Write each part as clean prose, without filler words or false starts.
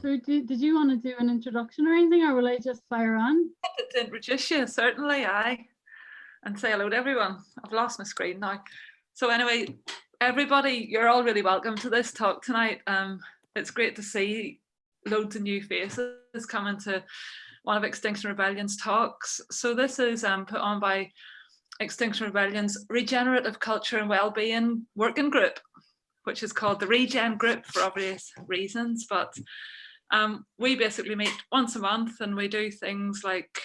So did you want to do an introduction or anything, or will I just fire on? To introduce you, certainly, and say hello to everyone. I've lost my screen now. So anyway, everybody, you're all really welcome to this talk tonight. It's great to see loads of new faces coming to one of Extinction Rebellion's talks. So this is put on by Extinction Rebellion's Regenerative Culture and Wellbeing Working Group, which is called the Regen Group for obvious reasons. But we basically meet once a month and we do things like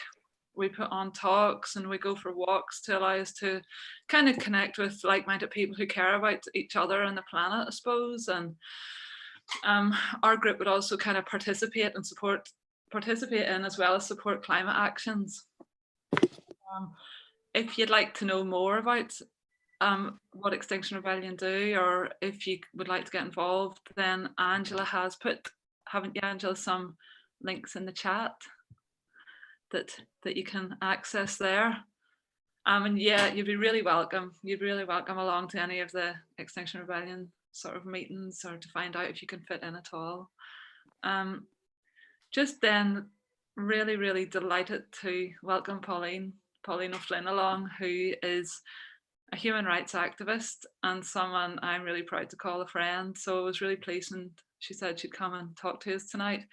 we put on talks and we go for walks to allow us to kind of connect with like-minded people who care about each other and the planet, I suppose. And our group would also kind of participate in as well as support climate actions. If you'd like to know more about what Extinction Rebellion do, or if you would like to get involved, then Angela has put, haven't you, Angela, some links in the chat that you can access there. And yeah, you'd be really welcome. You'd be really welcome along to any of the Extinction Rebellion sort of meetings, or to find out if you can fit in at all. Just then, really delighted to welcome Pauline O'Flynn along, who is a human rights activist and someone I'm really proud to call a friend. So I was really pleased when she said she'd come and talk to us tonight.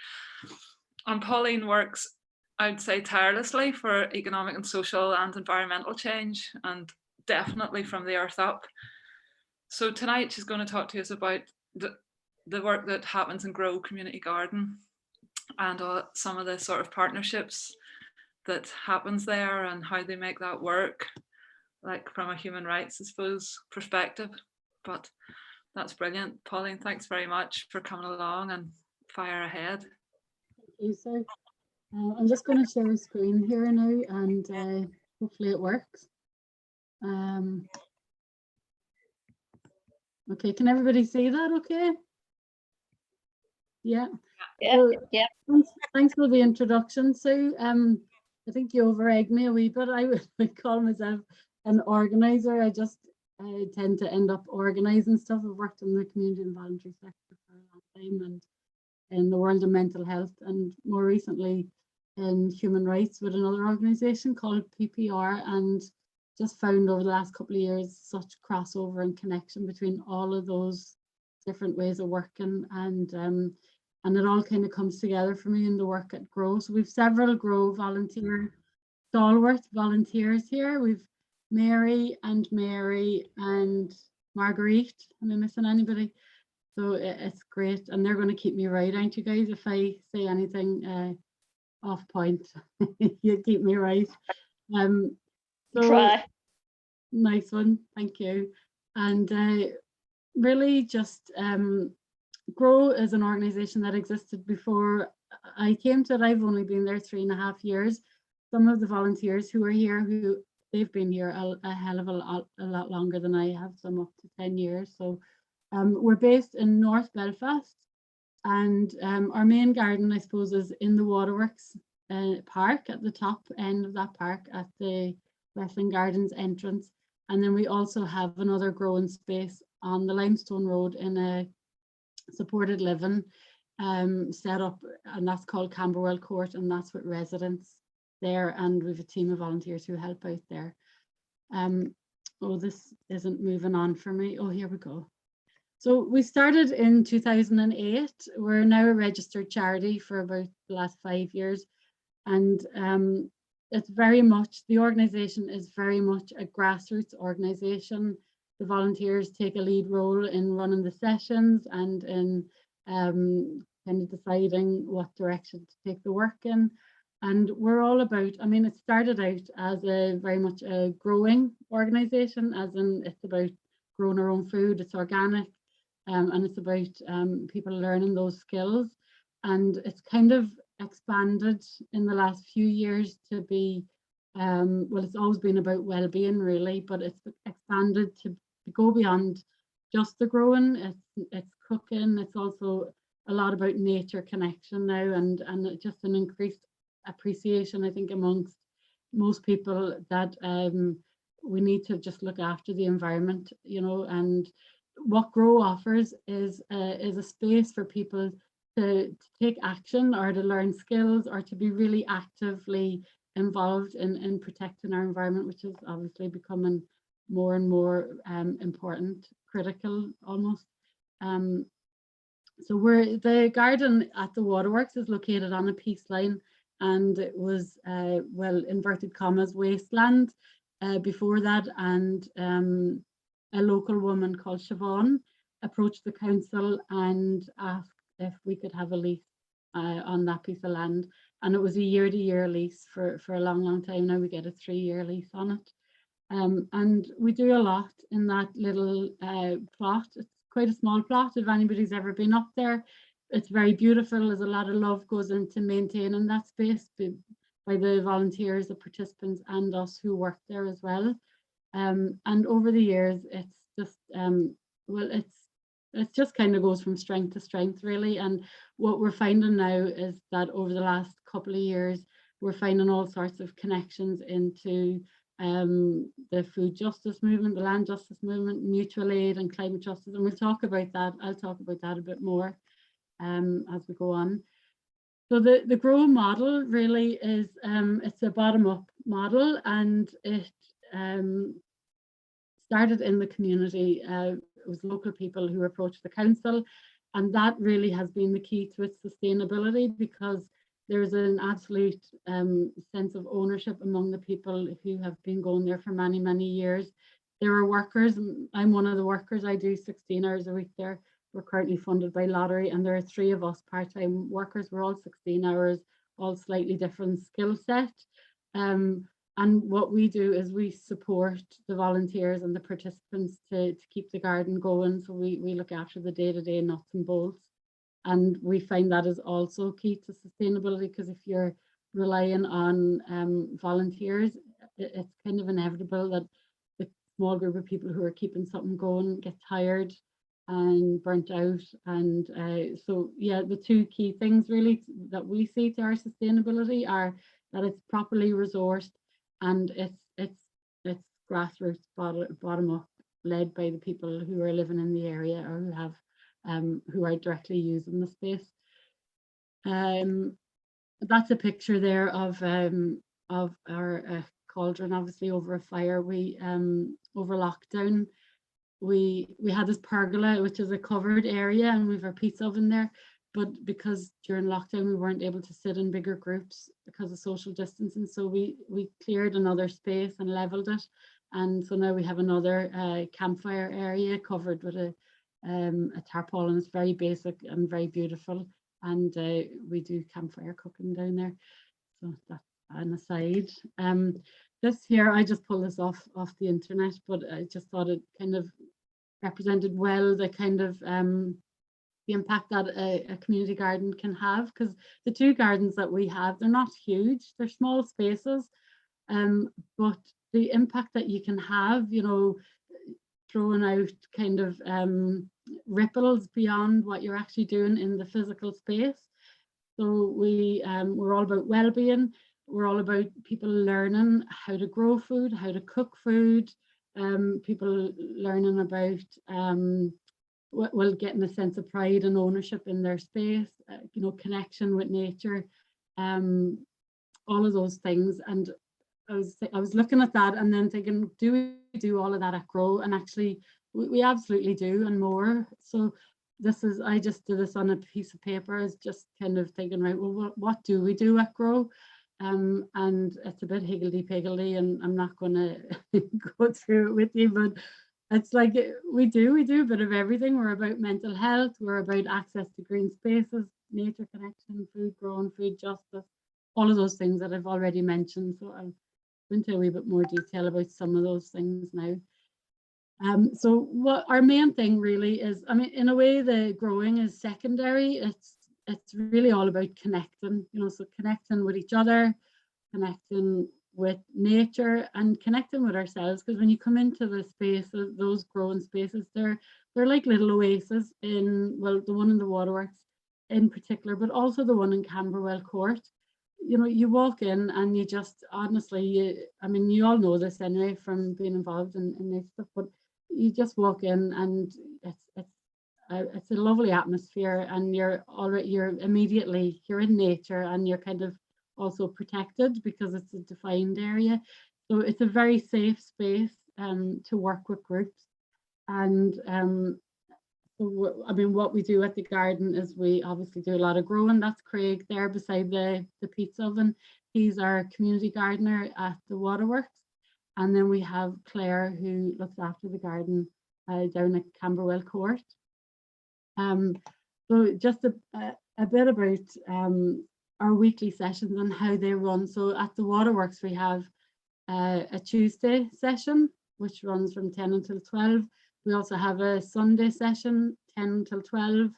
And Pauline works, I'd say, tirelessly for economic and social and environmental change, and definitely from the earth up. So tonight she's going to talk to us about the work that happens in Grow Community Garden and some of the sort of partnerships that happens there and how they make that work, like from a human rights, I suppose, perspective. But that's brilliant. Pauline, thanks very much for coming along, and fire ahead. Thank you, sir. I'm just going to share a screen here now, and hopefully it works. Okay, can everybody see that okay? Yeah. Yeah. Thanks for the introduction, Sue. I think you over-egged me a wee bit. I would call myself an organizer. I tend to end up organizing stuff. I've worked in the community and voluntary sector for a long time, and in the world of mental health, and more recently in human rights with another organization called PPR, and just found over the last couple of years such crossover and connection between all of those different ways of working, and it all kind of comes together for me in the work at Grow. So we've several Grow stalwart volunteers here. We've Mary and Marguerite. Am I missing anybody? So it's great, and they're going to keep me right, aren't you guys? If I say anything off point, you keep me right. So Try. Nice one, thank you. And really just Grow is an organisation that existed before I came to it. I've only been there 3.5 years. Some of the volunteers who are here, they've been here a hell of a lot longer than I have, some up to 10 years. So we're based in North Belfast, and our main garden, I suppose, is in the Waterworks park, at the top end of that park at the Westland Gardens entrance. And then we also have another growing space on the Limestone Road in a supported living set up, and that's called Camberwell Court, and that's with residents there, and we have a team of volunteers who help out there. Oh, this isn't moving on for me. Oh, here we go. So we started in 2008. We're now a registered charity for about the last 5 years, and it's very much, the organisation is very much a grassroots organisation. The volunteers take a lead role in running the sessions and in kind of deciding what direction to take the work in. And we're all about, I mean, it started out as a very much a growing organisation, as in it's about growing our own food, it's organic, and it's about people learning those skills. And it's kind of expanded in the last few years to be, well, it's always been about well-being really, but it's expanded to go beyond just the growing. It's cooking, it's also a lot about nature connection now, and just an increased appreciation, I think, amongst most people that we need to just look after the environment, you know. And what Grow offers is a space for people to take action or to learn skills or to be really actively involved in protecting our environment, which is obviously becoming more and more important, critical almost. So the garden at the waterworks is located on a peace line, and it was, well, inverted commas, wasteland before that, and a local woman called Siobhan approached the council and asked if we could have a lease on that piece of land, and it was a year-to-year lease for a long time now. We get a 3-year lease on it, and we do a lot in that little plot. It's quite a small plot. If anybody's ever been up there, it's very beautiful. There's a lot of love goes into maintaining that space by the volunteers, the participants, and us who work there as well. And over the years, it's just well, it just kind of goes from strength to strength, really. And what we're finding now is that over the last couple of years, we're finding all sorts of connections into the food justice movement, the land justice movement, mutual aid and climate justice. And we'll talk about that. I'll talk about that a bit more as we go on. So the GROW model really is, it's a bottom-up model, and it started in the community. It was local people who approached the council, and that really has been the key to its sustainability, because there's an absolute sense of ownership among the people who have been going there for many, many years. There are workers, and I'm one of the workers. I do 16 hours a week there. We're currently funded by lottery, and there are 3 of us part-time workers. We're all 16 hours, all slightly different skill set. And what we do is we support the volunteers and the participants to keep the garden going. So we look after the day-to-day nuts and bolts. And we find that is also key to sustainability, because if you're relying on volunteers, it's kind of inevitable that the small group of people who are keeping something going get tired and burnt out. And so, yeah, the 2 key things really that we see to our sustainability are that it's properly resourced, and it's grassroots, bottom up, led by the people who are living in the area or who have who are directly using the space. That's a picture there of our cauldron, obviously over a fire. We over lockdown, we had this pergola, which is a covered area, and we've our pizza oven there. But because during lockdown we weren't able to sit in bigger groups because of social distancing, so we cleared another space and leveled it, and so now we have another campfire area covered with a tarpaulin. It's very basic and very beautiful, and we do campfire cooking down there. So that's an aside. This here, I just pulled this off the internet, but I just thought it kind of represented well the kind of the impact that a community garden can have, because the 2 gardens that we have, they're not huge, they're small spaces, but the impact that you can have, you know, throwing out kind of ripples beyond what you're actually doing in the physical space. So we're all about well-being. We're all about people learning how to grow food, how to cook food, people learning about well, getting a sense of pride and ownership in their space, you know, connection with nature, all of those things. And I was looking at that and then thinking, do we do all of that at GROW? And actually we absolutely do, and more. So this is, I just did this on a piece of paper. I was just kind of thinking, right, well, what do we do at GROW? And it's a bit higgledy-piggledy, and I'm not going to go through it with you, but it's like we do a bit of everything. We're about mental health, we're about access to green spaces, nature connection, food growing, food justice, all of those things that I've already mentioned. So I'll go into a wee bit more detail about some of those things now. So what our main thing really is, I mean, in a way, the growing is secondary. It's really all about connecting, you know, so connecting with each other, connecting with nature, and connecting with ourselves. Because when you come into the spaces, those growing spaces, they're like little oases in, well, the one in the waterworks in particular, but also the one in Camberwell Court. You know, you walk in and you just, honestly, I mean, you all know this anyway from being involved in this stuff, but you just walk in and it's it's a lovely atmosphere, and you're in nature, and you're kind of also protected because it's a defined area. So it's a very safe space to work with groups. And so, I mean, what we do at the garden is we obviously do a lot of growing. That's Craig there beside the pizza oven. He's our community gardener at the waterworks. And then we have Claire, who looks after the garden down at Camberwell Court. So just a bit about our weekly sessions and how they run. So at the waterworks, we have a Tuesday session, which runs from 10 until 12. We also have a Sunday session, 10 until 12.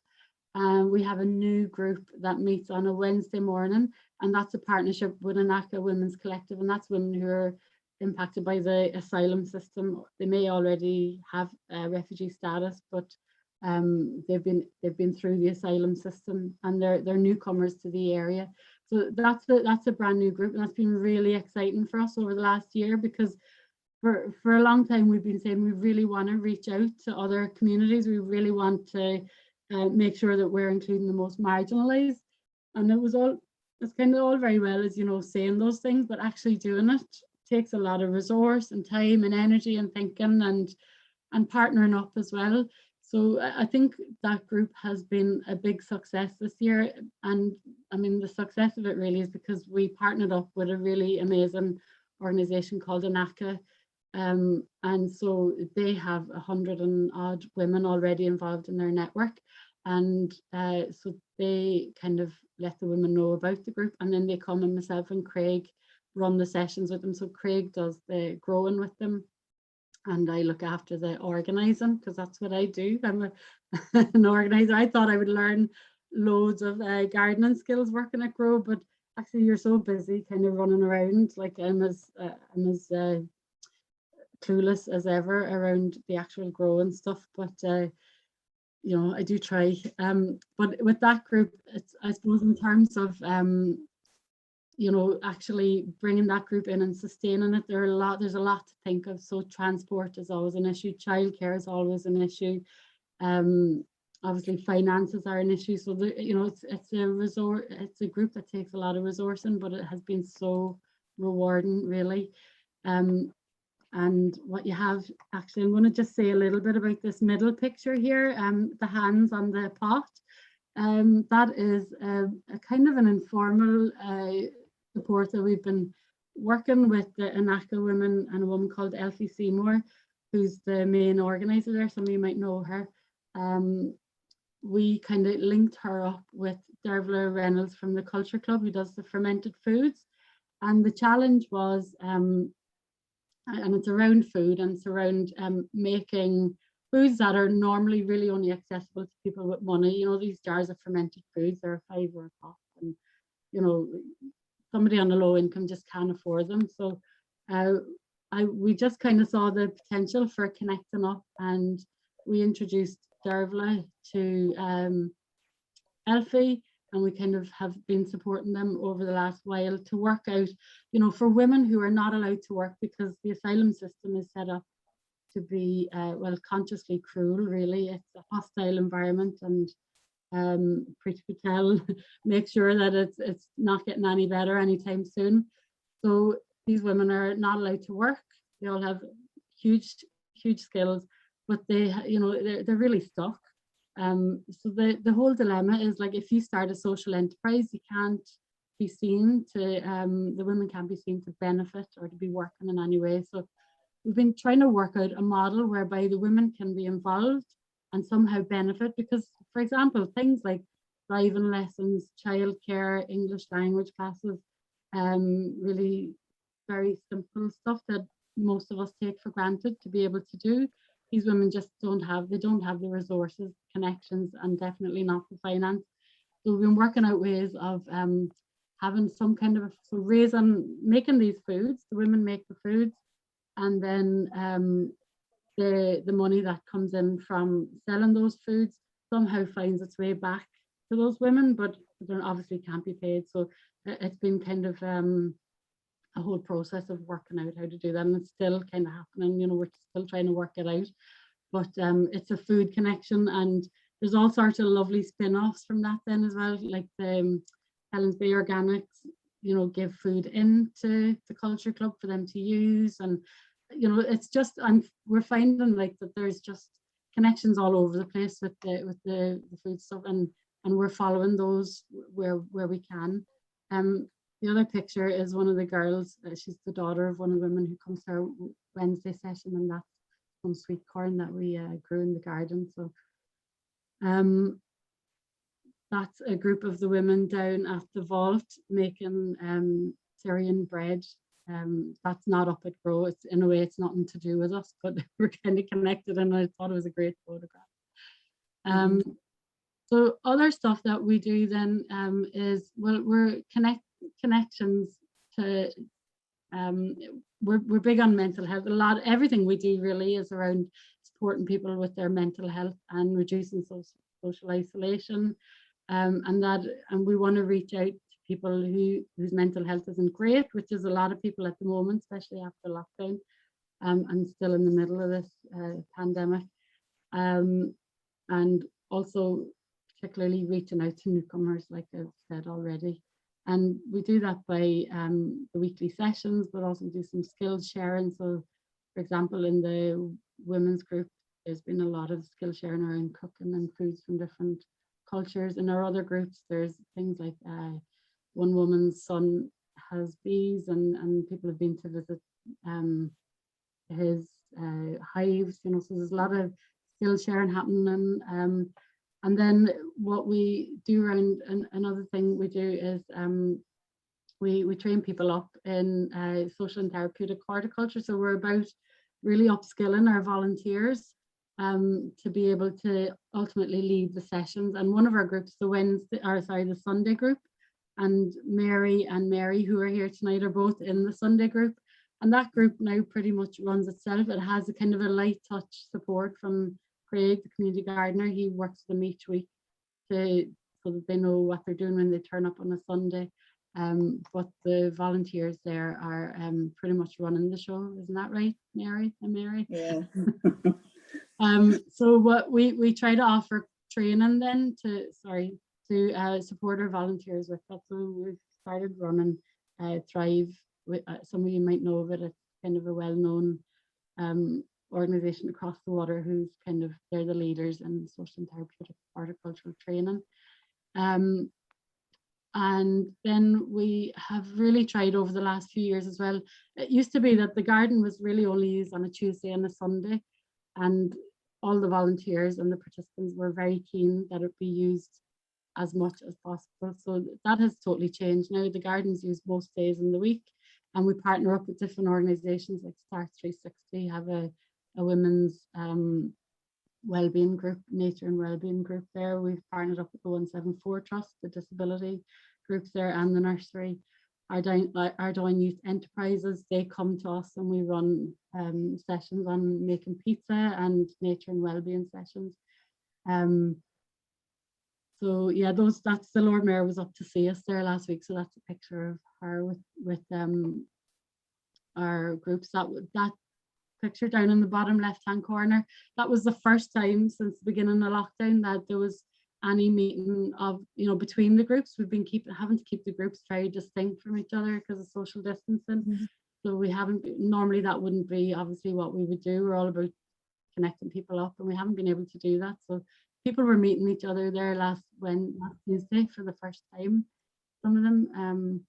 We have a new group that meets on a Wednesday morning, and that's a partnership with Anaka Women's Collective, and that's women who are impacted by the asylum system. They may already have refugee status, but they've been through the asylum system, and they're newcomers to the area. So that's a brand new group, and that's been really exciting for us over the last year, because for a long time we've been saying we really want to reach out to other communities. We really want to make sure that we're including the most marginalized. And it's kind of all very well as, you know, saying those things, but actually doing it takes a lot of resource and time and energy and thinking and partnering up as well. So I think that group has been a big success this year. And I mean, the success of it really is because we partnered up with a really amazing organization called Anaka. And so they have 100 and odd women already involved in their network. And so they kind of let the women know about the group, and then they come, and myself and Craig run the sessions with them. So Craig does the growing with them, and I look after the organising, because that's what I do. I'm an organiser. I thought I would learn loads of gardening skills working at Grow, but actually you're so busy kind of running around. Like I'm as clueless as ever around the actual growing stuff, but you know, I do try. But with that group, it's, I suppose, in terms of you know, actually bringing that group in and sustaining it, there's a lot to think of. So transport is always an issue, childcare is always an issue, obviously finances are an issue. So you know, it's a group that takes a lot of resourcing, but it has been so rewarding, really. And what you have, actually, I'm going to just say a little bit about this middle picture here, the hands on the pot. That is a kind of an informal support that we've been working with the Anaka women and a woman called Elfie Seymour, who's the main organizer there. Some of you might know her. We kind of linked her up with Dervla Reynolds from the Culture Club, who does the fermented foods. And the challenge was, and it's around food, and it's around making foods that are normally really only accessible to people with money. You know, these jars of fermented foods are €5 a pop, and you know, somebody on a low income just can't afford them. So we just kind of saw the potential for connecting up, and we introduced Dervla to Elfie, and we kind of have been supporting them over the last while to work out, you know, for women who are not allowed to work because the asylum system is set up to be, well, consciously cruel, really. It's a hostile environment, and Preeti Patel make sure that it's not getting any better anytime soon. So these women are not allowed to work. They all have huge skills, but they, you know, they're really stuck. So the whole dilemma is, like, if you start a social enterprise, you can't be seen to, the women can't be seen to benefit or to be working in any way. So we've been trying to work out a model whereby the women can be involved and somehow benefit, because, for example, things like driving lessons, childcare, English language classes, really very simple stuff that most of us take for granted to be able to do. These women just don't have the resources, connections, and definitely not the finance. So we've been working out ways of having some kind of, making these foods, the women make the foods, and then the money that comes in from selling those foods somehow finds its way back to those women, but they obviously can't be paid. So it's been kind of a whole process of working out how to do that, and it's still kind of happening. You know, we're still trying to work it out, but it's a food connection, and there's all sorts of lovely spin-offs from that then as well, like the Helen's Bay Organics, you know, give food into the culture club for them to use. And you know, it's just, and we're finding like that there's just connections all over the place with the food stuff, and we're following those where we can. The other picture is one of the girls. She's the daughter of one of the women who comes to our Wednesday session, and that's some sweet corn that we grew in the garden. So that's a group of the women down at the vault making Syrian bread. That's not up at Grow. It's, in a way, it's nothing to do with us, but we're kind of connected, and I thought it was a great photograph. So other stuff that we do then is, well, we're connections to, we're big on mental health. Everything we do really is around supporting people with their mental health and reducing social isolation, and we want to reach out to people whose mental health isn't great, which is a lot of people at the moment, especially after lockdown, and still in the middle of this pandemic, and also particularly reaching out to newcomers, like I've said already. And we do that by the weekly sessions, but also do some skills sharing. So, for example, in the women's group, there's been a lot of skill sharing around cooking and foods from different cultures. In our other groups, there's things like one woman's son has bees, and people have been to visit his hives, you know, so there's a lot of skill sharing happening. And then what we do around, another thing we do is we train people up in social and therapeutic horticulture. So we're about really upskilling our volunteers to be able to ultimately lead the sessions. And one of our groups, the Sunday group, and Mary, who are here tonight, are both in the Sunday group. And that group now pretty much runs itself. It has a kind of a light touch support from Craig, the community gardener. He works with them each week so that they know what they're doing when they turn up on a Sunday. But the volunteers there are pretty much running the show. Isn't that right, Mary and Mary? Yeah. So what we try to offer training then to support our volunteers with that. So we've started running Thrive. Some of you might know of it. It's kind of a well-known organization across the water who's they're the leaders in social and therapeutic horticultural training. And then we have really tried over the last few years as well. It used to be that the garden was really only used on a Tuesday and a Sunday, and all the volunteers and the participants were very keen that it be used as much as possible. So that has totally changed now. The garden's used most days in the week, and we partner up with different organizations like Start 360, have a women's wellbeing group, nature and wellbeing group there. We've partnered up with the 174 Trust, the disability groups there, and the nursery. Our Down Youth Enterprises, they come to us and we run sessions on making pizza and nature and wellbeing sessions. So yeah, that's the Lord Mayor was up to see us there last week, so that's a picture of her with our groups. That picture down in the bottom left hand corner, that was the first time since the beginning of lockdown that there was any meeting of, between the groups. We've been having to keep the groups very distinct from each other because of social distancing. So we haven't, normally that wouldn't be obviously what we would do. We're all about connecting people up, and we haven't been able to do that. So people were meeting each other there last Tuesday for the first time, some of them.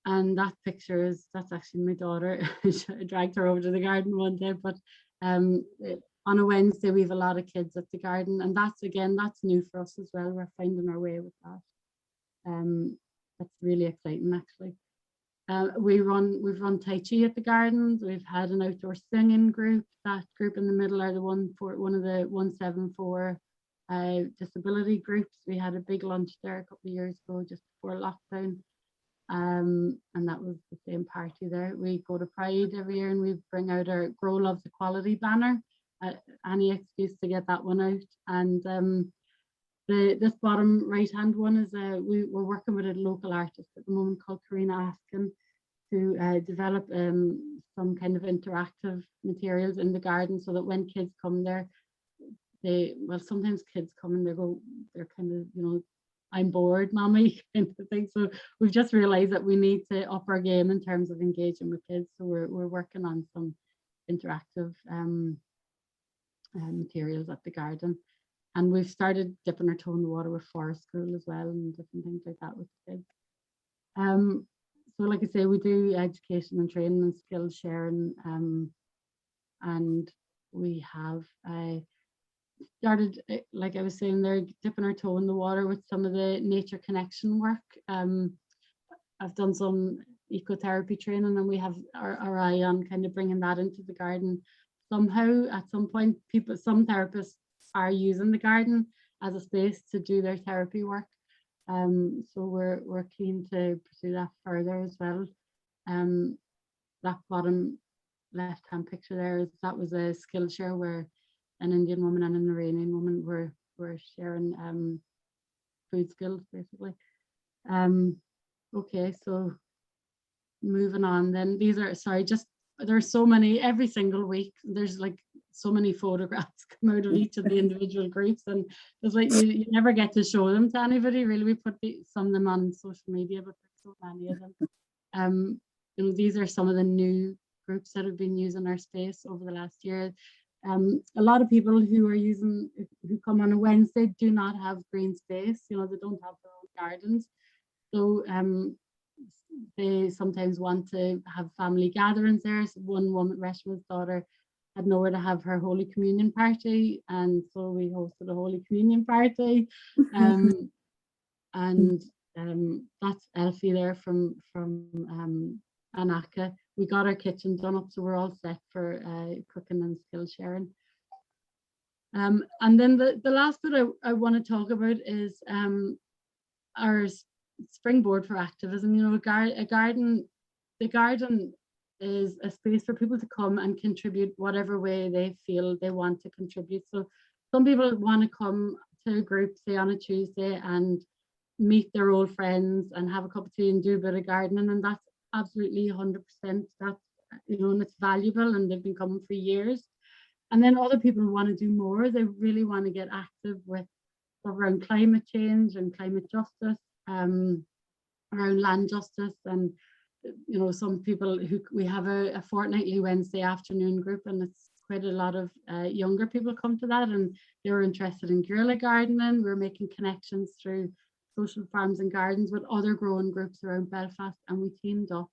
And that picture that's actually my daughter. I dragged her over to the garden one day, but on a Wednesday we have a lot of kids at the garden, and that's new for us as well. We're finding our way with that. That's really exciting actually. We've run Tai Chi at the gardens. We've had an outdoor singing group. That group in the middle are one of the 174 disability groups. We had a big lunch there a couple of years ago just before lockdown. And that was the same party there. We go to Pride every year and we bring out our Grow Loves Equality banner. Any excuse to get that one out. And this bottom right hand one is we're working with a local artist at the moment called Karina Askin to develop some kind of interactive materials in the garden so that when kids come there, well, sometimes kids come and they're kind of, you know, I'm bored, mommy, kind of thing. So we've just realized that we need to up our game in terms of engaging with kids. So we're working on some interactive materials at the garden. And we've started dipping our toe in the water with forest school as well, and different things like that with kids. So like I say, we do education and training and skill sharing, and we have started, like I was saying there, dipping our toe in the water with some of the nature connection work. I've done some ecotherapy training, and we have our eye on kind of bringing that into the garden somehow. At some point, some therapists are using the garden as a space to do their therapy work. So we're keen to pursue that further as well. That bottom left-hand picture there, that was a skill share where an Indian woman and an Iranian woman were sharing food skills, basically. Okay, so moving on then. These are, sorry, just there's so many, every single week there's like so many photographs come out of each of the individual groups, and it's like you never get to show them to anybody really. We put some of them on social media, but there's so many of them. You know, these are some of the new groups that have been using our space over the last year. A lot of people who come on a Wednesday do not have green space, you know, they don't have their own gardens. So they sometimes want to have family gatherings there. So one woman, Reshma's daughter, had nowhere to have her Holy Communion party, and so we hosted a Holy Communion party. And that's Elfie there from Anaka. We got our kitchen done up, so we're all set for cooking and skill sharing. And then the last bit I want to talk about is our springboard for activism. You know, the garden is a space for people to come and contribute whatever way they feel they want to contribute. So some people want to come to a group, say on a Tuesday, and meet their old friends and have a cup of tea and do a bit of gardening, and that's absolutely 100%. That's, you know, and it's valuable, and they've been coming for years. And then other people want to do more. They really want to get active with around climate change and climate justice, around land justice. And you know, some people we have a fortnightly Wednesday afternoon group, and it's quite a lot of younger people come to that, and they're interested in guerrilla gardening. We're making connections through social farms and gardens with other growing groups around Belfast, and we teamed up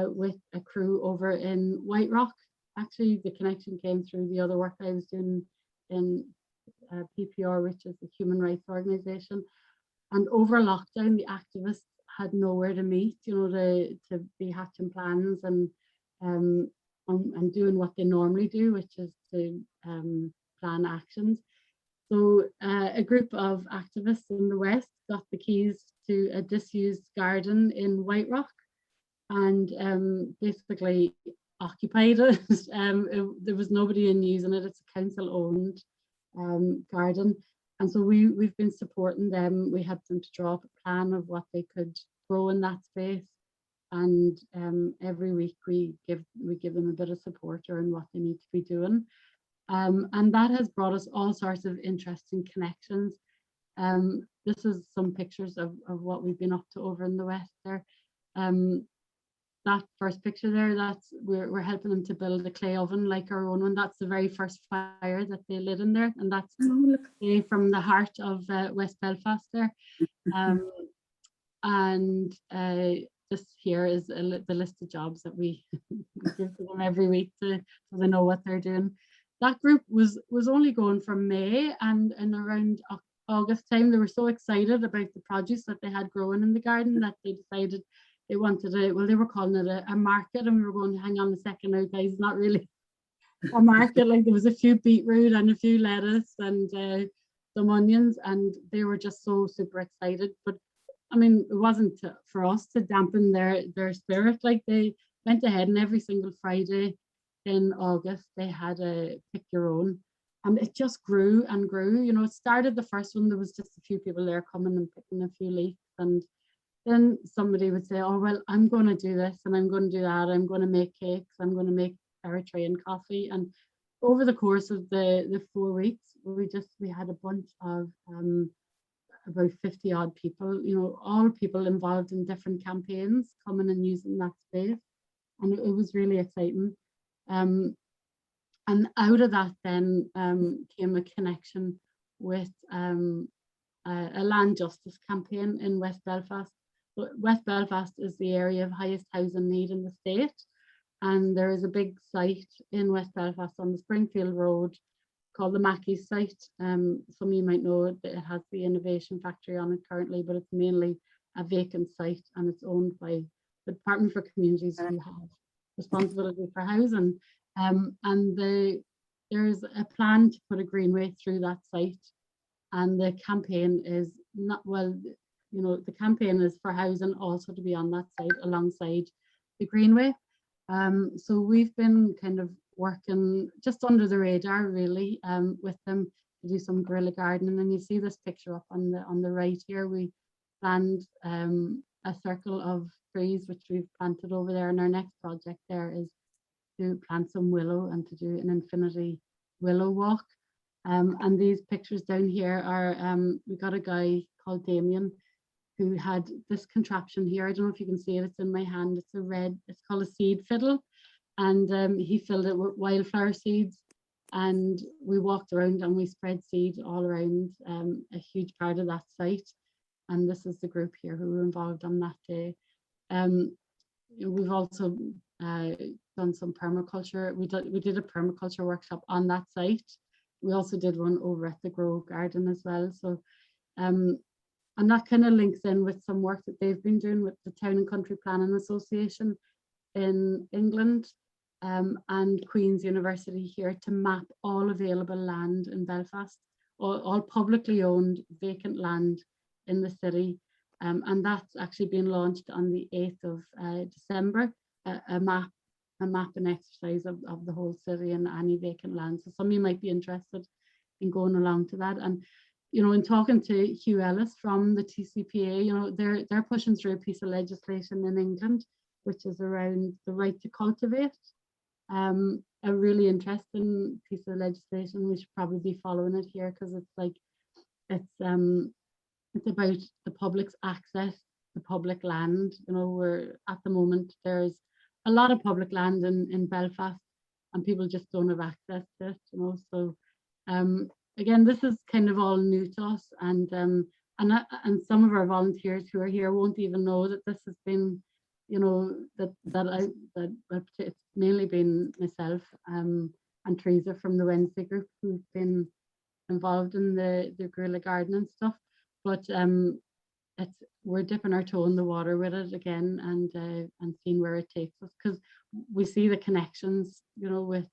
with a crew over in White Rock. Actually, the connection came through the other work I was doing in PPR, which is the human rights organisation. And over lockdown, the activists had nowhere to meet, you know, to be hatching plans and doing what they normally do, which is to plan actions. So a group of activists in the West got the keys to a disused garden in White Rock, and basically occupied it. There was nobody in using it. It's a council-owned garden, and so we've been supporting them. We helped them to draw up a plan of what they could grow in that space, and every week we give them a bit of support around what they need to be doing. And that has brought us all sorts of interesting connections. This is some pictures of what we've been up to over in the West there. That first picture there, that's we're helping them to build a clay oven like our own one. That's the very first fire that they lit in there, and that's from the heart of West Belfast there. And this here is the list of jobs that we give to them every week so they know what they're doing. That group was only going from May, and around August time they were so excited about the produce that they had growing in the garden that they decided they wanted they were calling it a market, and we were going, hang on a second now guys, not really a market. Like, there was a few beetroot and a few lettuce and some onions, and they were just so super excited. But I mean, it wasn't for us to dampen their spirit. Like, they went ahead, and every single Friday in August they had a pick your own, and it just grew and grew. You know, it started, the first one, there was just a few people there coming and picking a few leaves, and then somebody would say, oh well, I'm going to do this and I'm going to do that, I'm going to make cakes, I'm going to make Eritrean coffee. And over the course of the 4 weeks, we had a bunch of about 50 odd people, you know, all people involved in different campaigns coming and using that space, and it was really exciting. And out of that then came a connection with a land justice campaign in West Belfast. West Belfast is the area of highest housing need in the state, and there is a big site in West Belfast on the Springfield Road called the Mackie Site. Some of you might know that it has the innovation factory on it currently, but it's mainly a vacant site, and it's owned by the Department for Communities, who have responsibility for housing. And there's a plan to put a greenway through that site, and the campaign is not, well, you know, the campaign is for housing also to be on that site alongside the greenway. So we've been kind of working just under the radar really with them to do some guerrilla gardening, and you see this picture up on the right here. We planned a circle of trees which we've planted over there, and our next project there is to plant some willow and to do an infinity willow walk. And these pictures down here are, we got a guy called Damien who had this contraption here. I don't know if you can see it, it's in my hand. It's a red, it's called a seed fiddle. And he filled it with wildflower seeds. And we walked around and we spread seed all around a huge part of that site. And this is the group here who were involved on that day. We've also done some permaculture. We did a permaculture workshop on that site. We also did one over at the Grove Garden as well. So, and that kind of links in with some work that they've been doing with the Town and Country Planning Association in England and Queen's University here to map all available land in Belfast, all publicly owned vacant land in the city. And that's actually been launched on the 8th of December, a map and exercise of the whole city and any vacant land. So some of you might be interested in going along to that. And, you know, in talking to Hugh Ellis from the TCPA, you know, they're pushing through a piece of legislation in England, which is around the right to cultivate. A really interesting piece of legislation. We should probably be following it here because it's like, it's about the public's access to public land. You know, where at the moment there's a lot of public land in Belfast and people just don't have access to it, you know. So again, this is kind of all new to us, and some of our volunteers who are here won't even know that this has been, you know, that it's mainly been myself and Teresa from the Wednesday group who've been involved in the guerrilla garden and stuff. But we're dipping our toe in the water with it again and seeing where it takes us, because we see the connections, you know, with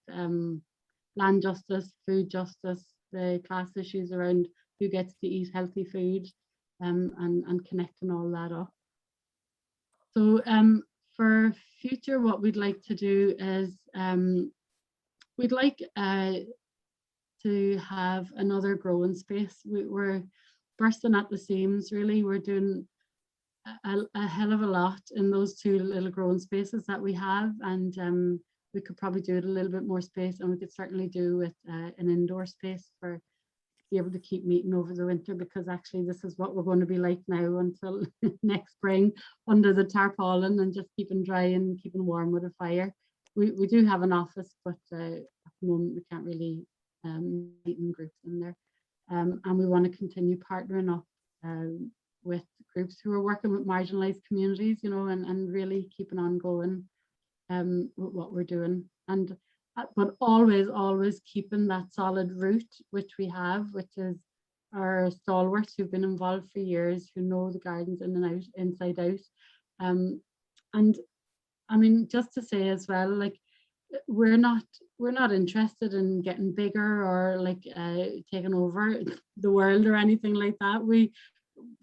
land justice, food justice, the class issues around who gets to eat healthy food, and connecting all that up. So for future, what we'd like to do is we'd like to have another growing space. We're bursting at the seams, really. We're doing a hell of a lot in those two little growing spaces that we have, and we could probably do it a little bit more space, and we could certainly do with an indoor space for be able to keep meeting over the winter, because actually this is what we're going to be like now until next spring, under the tarpaulin and just keeping dry and keeping warm with a fire. We do have an office, but at the moment we can't really meet in groups in there. And we want to continue partnering up with groups who are working with marginalised communities, you know, and really keeping on going with what we're doing. And but always keeping that solid root which we have, which is our stalwarts who've been involved for years, who know the gardens in and out, inside out. And I mean, just to say as well, like, we're not interested in getting bigger or like taking over the world or anything like that.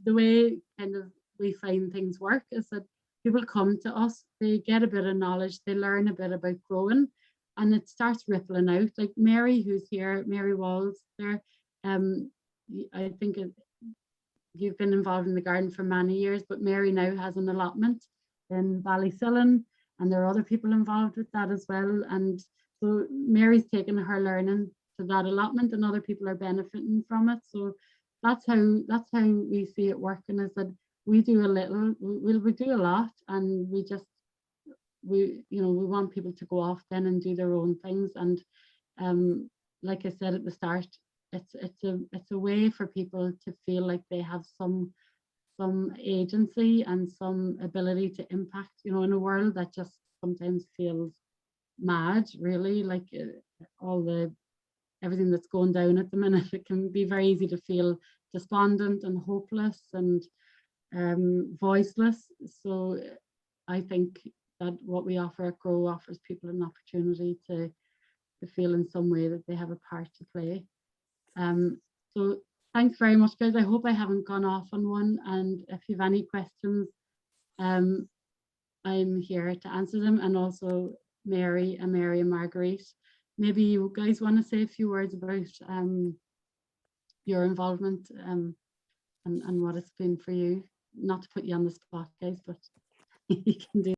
The way kind of we find things work is that people come to us, they get a bit of knowledge, they learn a bit about growing, and it starts rippling out. Like Mary, who's here, Mary Walls there, I think you've been involved in the garden for many years, but Mary now has an allotment in Ballysillan, and there are other people involved with that as well. And So Mary's taken her learning to that allotment, and other people are benefiting from it. So that's how we see it working, is that we do a little, we do a lot, and we want people to go off then and do their own things. And like I said at the start, it's a way for people to feel like they have some agency and some ability to impact, in a world that just sometimes feels mad, really, like everything that's going down at the minute. It can be very easy to feel despondent and hopeless and voiceless. So I think that what we offer at Grow offers people an opportunity to feel in some way that they have a part to play. So thanks very much, guys. I hope I haven't gone off on one, and if you have any questions, I'm here to answer them, and also Mary and Marguerite. Maybe you guys want to say a few words about your involvement and what it's been for you. Not to put you on the spot, guys, but you can do